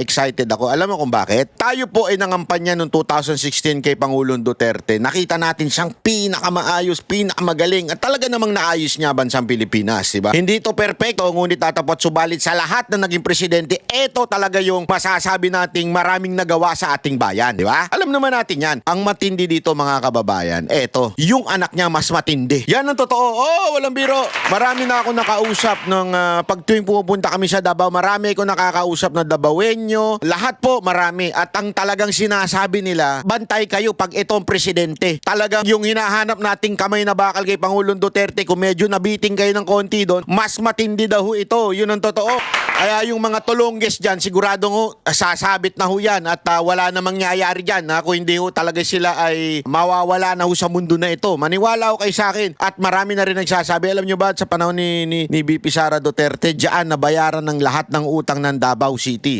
excited ako. Alam mo kung bakit? Tayo po ay nangampanya noong 2016 kay Pangulong Duterte. Nakita natin siyang pinakamaayos, pinakamagaling at talaga namang naayos niya bansang Pilipinas, di ba? Hindi ito perpekto, ngunit tatapat subalit sa lahat na naging presidente, ito talaga yung masasabi nating maraming nagawa sa ating bayan, di ba? Alam naman natin yan. Ang matindi dito mga kababayan, eto, yung anak niya mas matindi. Yan ang totoo. Oh, walang biro. Marami na ako nakausap ng pag tuwing pupunta kami sa Davao, marami ako nakakausap na Davaoenyo. Lahat po marami. At ang talagang sinasabi nila, bantay kayo pag itong presidente. Talagang yung hinahanap nating kamay na bakal kay Pangulong Duterte, kung medyo nabiting kayo ng konti doon, mas matindi daw ito. Yun ang totoo. Kaya yung mga tulongges dyan, siguradong sasabit na ho yan at wala namang nangyayari dyan. Kung hindi ho talaga sila ay mawawala na ho sa mundo na ito. Maniwala ho kayo sa akin. At marami na rin nagsasabi, alam nyo ba, sa panahon ni VP Sara Duterte, dyan nabayaran ng lahat ng utang ng Davao City.